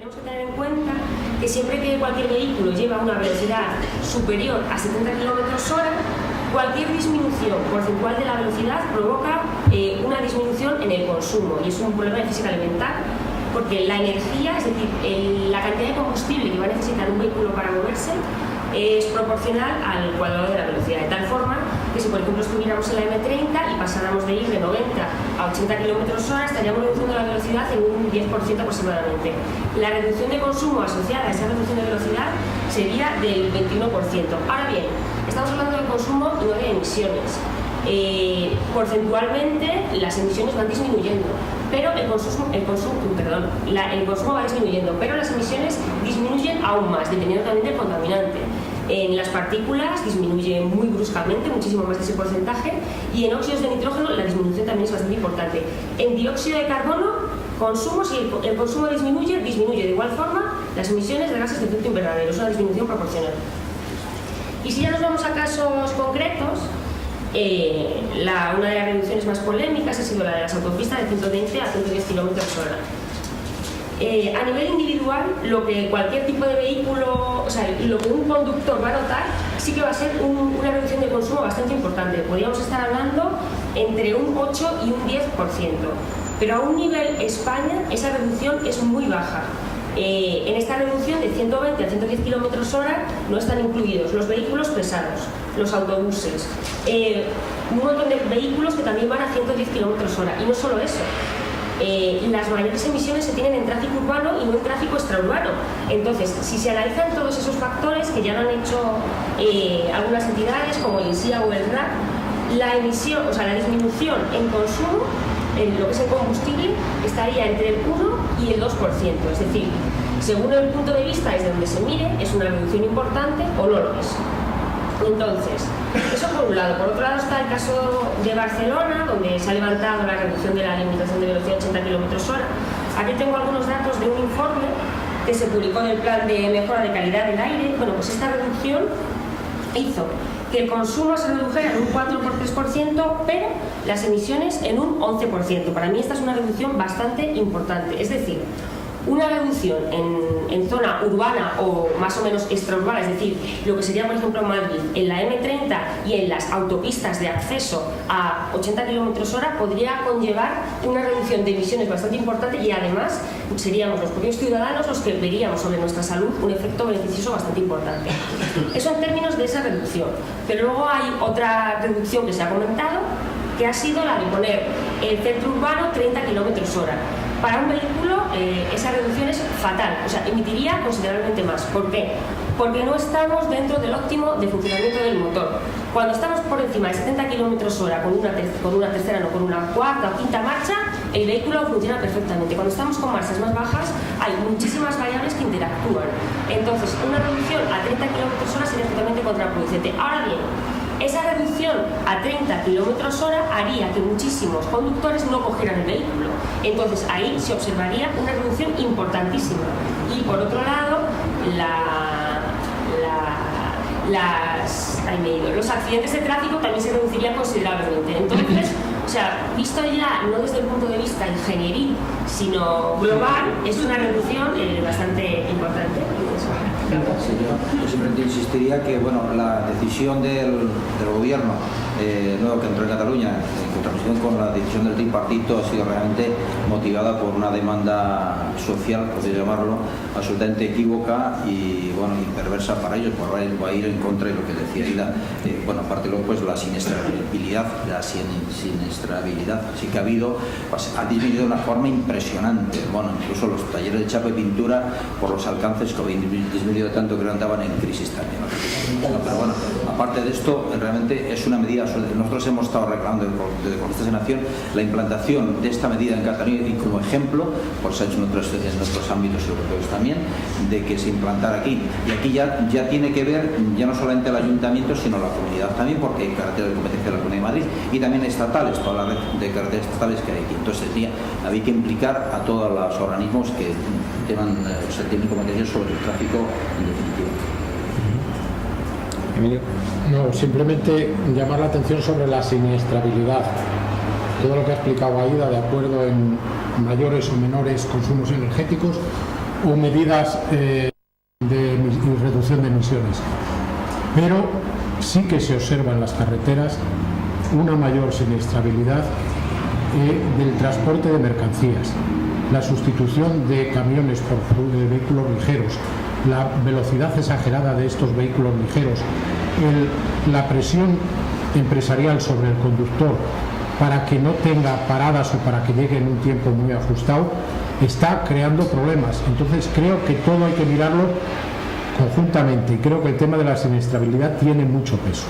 tenemos que tener en cuenta que siempre que cualquier vehículo lleva una velocidad superior a 70 km/h, cualquier disminución porcentual de la velocidad provoca una disminución en el consumo, y es un problema de física elemental, porque la energía, es decir, la cantidad de combustible que va a necesitar un vehículo para moverse es proporcional al cuadrado de la velocidad, de tal forma que si por ejemplo estuviéramos en la M30 y pasáramos de ir de 90 a 80 km/h, estaríamos reduciendo la velocidad en un 10% aproximadamente. La reducción de consumo asociada a esa reducción de velocidad sería del 21%. Ahora bien, estamos hablando de consumo y no de emisiones. Porcentualmente las emisiones van disminuyendo, pero el consumo va disminuyendo, pero las emisiones disminuyen aún más, dependiendo también del contaminante. En las partículas disminuye muy bruscamente, muchísimo más de ese porcentaje, y en óxidos de nitrógeno la disminución también es bastante importante. En dióxido de carbono, consumo, si el consumo disminuye de igual forma las emisiones de gases de efecto invernadero, es una disminución proporcional. Y si ya nos vamos a casos concretos, una de las reducciones más polémicas ha sido la de las autopistas de 120 a 110 km/h. A nivel individual, lo que cualquier tipo de vehículo, o sea, lo que un conductor va a notar, sí que va a ser una reducción de consumo bastante importante. Podríamos estar hablando entre un 8 y un 10%, pero a un nivel España esa reducción es muy baja. En esta reducción de 120 a 110 km/h no están incluidos los vehículos pesados, los autobuses, un montón de vehículos que también van a 110 km/h. Y no solo eso, las mayores emisiones se tienen en tráfico urbano y no en tráfico extraurbano. Entonces, si se analizan todos esos factores que ya lo han hecho algunas entidades como el INSIA o el RAC, la disminución en consumo, en lo que es el combustible, estaría entre el 1 y el 2%. Es decir, según el punto de vista desde donde se mire, es una reducción importante o no lo es. Entonces, eso por un lado. Por otro lado está el caso de Barcelona, donde se ha levantado la reducción de la limitación de velocidad a 80 km/h. Aquí tengo algunos datos de un informe que se publicó en el plan de mejora de calidad del aire. Bueno, pues esta reducción hizo que el consumo se redujera en un 4 por 3%, pero las emisiones en un 11%. Para mí esta es una reducción bastante importante. Es decir, una reducción en zona urbana o más o menos extraurbana, es decir, lo que sería por ejemplo Madrid, en la M30 y en las autopistas de acceso a 80 km/h, podría conllevar una reducción de emisiones bastante importante, y además seríamos los propios ciudadanos los que veríamos sobre nuestra salud un efecto beneficioso bastante importante. Eso en términos de esa reducción. Pero luego hay otra reducción que se ha comentado, que ha sido la de poner el centro urbano 30 km/h. Para un vehículo esa reducción es fatal, o sea, emitiría considerablemente más. ¿Por qué? Porque no estamos dentro del óptimo de funcionamiento del motor. Cuando estamos por encima de 70 km/h con una tercera, no con una cuarta o quinta marcha, el vehículo funciona perfectamente. Cuando estamos con marchas más bajas hay muchísimas variables que interactúan. Entonces, una reducción a 30 km/h sería totalmente contraproducente. Ahora bien, esa reducción a 30 km/h haría que muchísimos conductores no cogieran el vehículo. Entonces ahí se observaría una reducción importantísima. Y por otro lado, los accidentes de tráfico también se reducirían considerablemente. Entonces, o sea, visto ya no desde el punto de vista ingenieril, sino global, es una reducción bastante importante. Sí, yo simplemente insistiría que la decisión del gobierno nuevo que entró en Cataluña, en contraposición con la decisión del tripartito, ha sido realmente motivada por una demanda social, por llamarlo, absolutamente equívoca y perversa para ellos, por va a ir en contra de lo que decía Ida. Aparte luego pues la siniestrabilidad sí que ha habido, pues, ha disminuido de una forma impresionante. Incluso los talleres de chapa y pintura, por los alcances que habían disminuido tanto que andaban en crisis también. Pero aparte de esto, realmente es una medida. Nosotros hemos estado reclamando desde Ecologistas en Acción la implantación de esta medida en Cataluña, y como ejemplo, pues se ha hecho en otros ámbitos europeos también, de que se implantara aquí. Y aquí ya tiene que ver, ya no solamente el ayuntamiento, sino la comunidad también, porque hay carreteras de competencia de la Comunidad de Madrid y también estatales, toda la red de carreteras estatales que hay aquí. Entonces había que implicar a todos los organismos que tienen competencias sobre el tráfico en definitiva. Emilio. No, simplemente llamar la atención sobre la siniestrabilidad. Todo lo que ha explicado Aida, de acuerdo en mayores o menores consumos energéticos, o medidas de reducción de emisiones. Pero sí que se observa en las carreteras una mayor siniestrabilidad del transporte de mercancías, la sustitución de camiones por vehículos ligeros, la velocidad exagerada de estos vehículos ligeros, la presión empresarial sobre el conductor para que no tenga paradas o para que llegue en un tiempo muy ajustado, está creando problemas. Entonces creo que todo hay que mirarlo conjuntamente y creo que el tema de la siniestrabilidad tiene mucho peso.